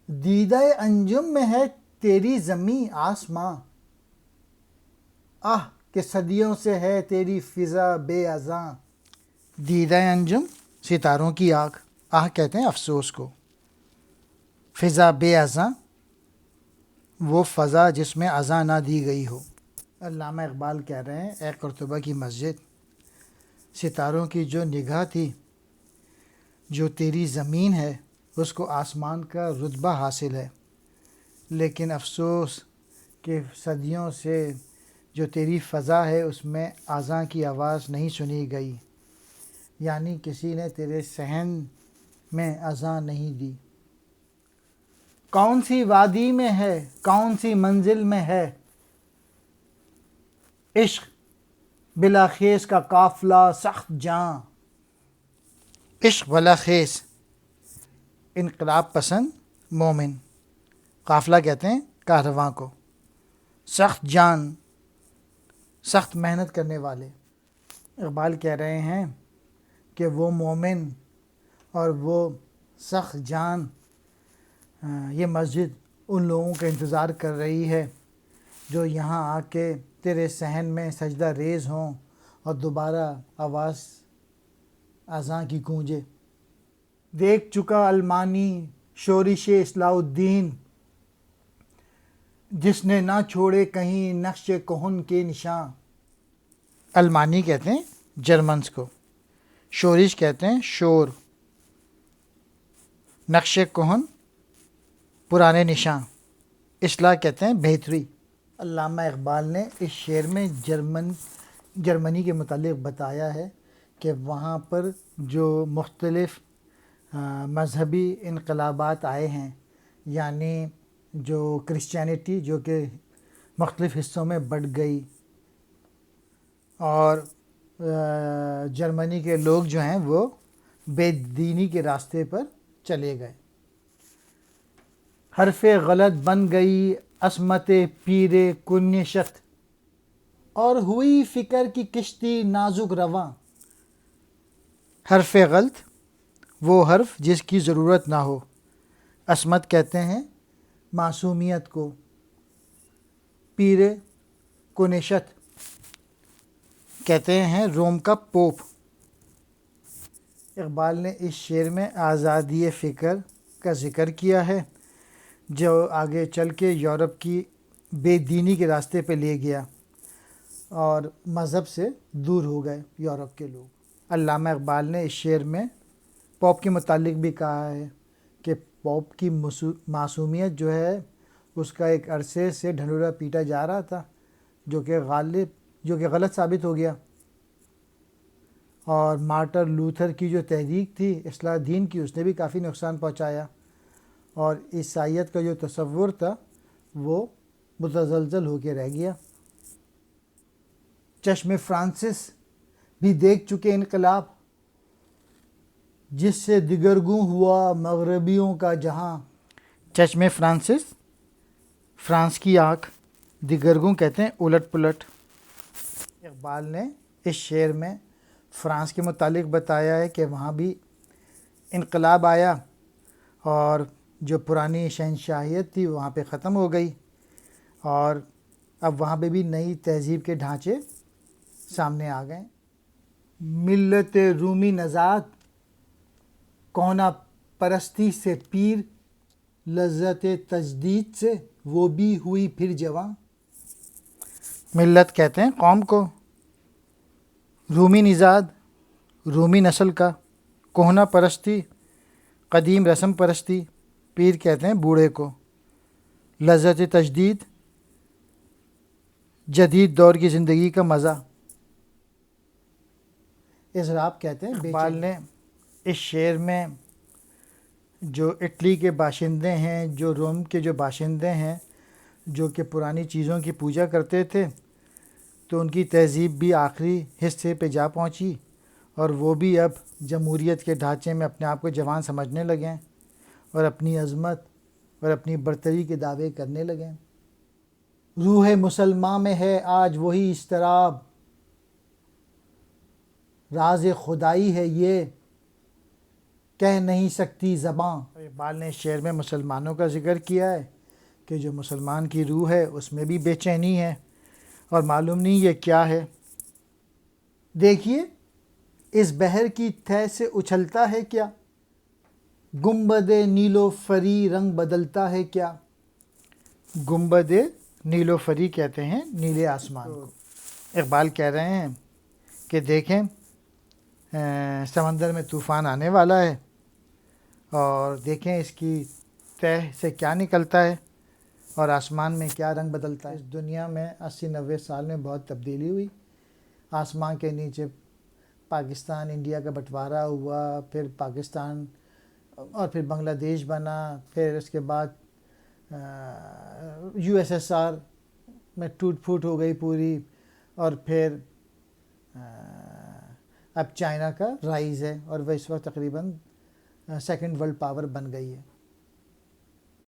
دیدہ انجم میں ہے تیری زمیں آسماں، آہ کہ صدیوں سے ہے تیری فضا بے اذاں۔ دیدہ انجم ستاروں کی آنکھ، آہ کہتے ہیں افسوس کو، فضا بے اذاں وہ فضا جس میں اذاں نہ دی گئی ہو۔ علامہ اقبال کہہ رہے ہیں اے قرطبہ کی مسجد، ستاروں کی جو نگاہ تھی، جو تیری زمین ہے اس کو آسمان کا رتبہ حاصل ہے، لیکن افسوس کہ صدیوں سے جو تیری فضا ہے اس میں اذاں کی آواز نہیں سنی گئی، یعنی کسی نے تیرے صحن میں اذاں نہیں دی۔ کون سی وادی میں ہے، کون سی منزل میں ہے، عشق بلا خیز کا قافلہ سخت جاں۔ عشق بلا خیز انقلاب پسند مومن، قافلہ کہتے ہیں کاررواں کو، سخت جان سخت محنت کرنے والے۔ اقبال کہہ رہے ہیں کہ وہ مومن اور وہ سخت جان، یہ مسجد ان لوگوں کا انتظار کر رہی ہے جو یہاں آ کے تیرے صحن میں سجدہ ریز ہوں اور دوبارہ آواز اذاں کی گونجے۔ دیکھ چکا المانی شورش اصلاح الدین، جس نے نہ چھوڑے کہیں نقش کہن کے نشاں۔ المانی کہتے ہیں جرمنس کو، شورش کہتے ہیں شور، نقش کہن پرانے نشاں، اصلاح کہتے ہیں بہتری۔ علامہ اقبال نے اس شعر میں جرمنی کے متعلق بتایا ہے کہ وہاں پر جو مختلف مذہبی انقلابات آئے ہیں، یعنی جو کرسچینٹی جو کہ مختلف حصوں میں بٹ گئی، اور جرمنی کے لوگ جو ہیں وہ بے دینی کے راستے پر چلے گئے۔ حرف غلط بن گئی عصمت پیر کنشت، اور ہوئی فکر کی کشتی نازک رواں۔ حرف غلط وہ حرف جس کی ضرورت نہ ہو، عصمت کہتے ہیں معصومیت کو، پیر کنشت کہتے ہیں روم کا پوپ۔ اقبال نے اس شعر میں آزادی فکر کا ذکر کیا ہے جو آگے چل کے یورپ کی بے دینی کے راستے پہ لے گیا اور مذہب سے دور ہو گئے یورپ کے لوگ۔ علامہ اقبال نے اس شعر میں پوپ کے متعلق بھی کہا ہے کہ پوپ کی معصومیت جو ہے اس کا ایک عرصے سے ڈھنڈورا پیٹا جا رہا تھا، جو کہ غلط ثابت ہو گیا، اور مارٹر لوتھر کی جو تحریک تھی اصلاح دین کی، اس نے بھی کافی نقصان پہنچایا، اور عیسائیت کا جو تصور تھا وہ متزلزل ہو کے رہ گیا۔ چشم فرانسس بھی دیکھ چکے انقلاب، جس سے دگرگوں ہوا مغربیوں کا جہاں۔ چشم فرانسس فرانس کی آنکھ، دگرگوں کہتے ہیں الٹ پلٹ۔ اقبال نے اس شعر میں فرانس کے متعلق بتایا ہے کہ وہاں بھی انقلاب آیا اور جو پرانی شہنشاہیت تھی وہاں پہ ختم ہو گئی، اور اب وہاں پہ بھی نئی تہذیب کے ڈھانچے سامنے آ گئے۔ ملت رومی نژاد کونا پرستی سے پیر، لذت تجدید سے وہ بھی ہوئی پھر جواں۔ ملت کہتے ہیں قوم کو، رومی نژاد رومی نسل کا، کوہنا پرستی قدیم رسم پرستی، پیر کہتے ہیں بوڑھے کو، لذت تجدید جدید دور کی زندگی کا مزہ، اضراب کہتے ہیں۔ اقبال نے اس شعر میں جو اٹلی کے باشندے ہیں، جو روم کے جو باشندے ہیں، جو کہ پرانی چیزوں کی پوجا کرتے تھے، تو ان کی تہذیب بھی آخری حصے پہ جا پہنچی، اور وہ بھی اب جمہوریت کے ڈھانچے میں اپنے آپ کو جوان سمجھنے لگیں اور اپنی عظمت اور اپنی برتری کے دعوے کرنے لگیں۔ روح مسلماں میں ہے آج وہی اضطراب، راز خدائی ہے یہ کہہ نہیں سکتی زباں. اقبال نے اس شعر میں مسلمانوں کا ذکر کیا ہے کہ جو مسلمان کی روح ہے اس میں بھی بے چینی ہے اور معلوم نہیں یہ کیا ہے. دیکھیے اس بحر کی تہ سے اچھلتا ہے کیا, گنبد نیلو فری رنگ بدلتا ہے کیا. گنبد نیلو فری کہتے ہیں نیلے آسمان کو. اقبال کہہ رہے ہیں کہ دیکھیں سمندر میں طوفان آنے والا ہے اور دیکھیں اس کی تہ سے کیا نکلتا ہے اور آسمان میں کیا رنگ بدلتا ہے. اس دنیا میں 80-90 سال میں بہت تبدیلی ہوئی. آسمان کے نیچے پاکستان انڈیا کا بٹوارا ہوا, پھر پاکستان اور پھر بنگلہ دیش بنا, پھر اس کے بعد USSR میں ٹوٹ پھوٹ ہو گئی پوری, اور پھر اب چائنا کا رائز ہے اور وہ اس وقت تقریباً سیکنڈ ورلڈ پاور بن گئی ہے.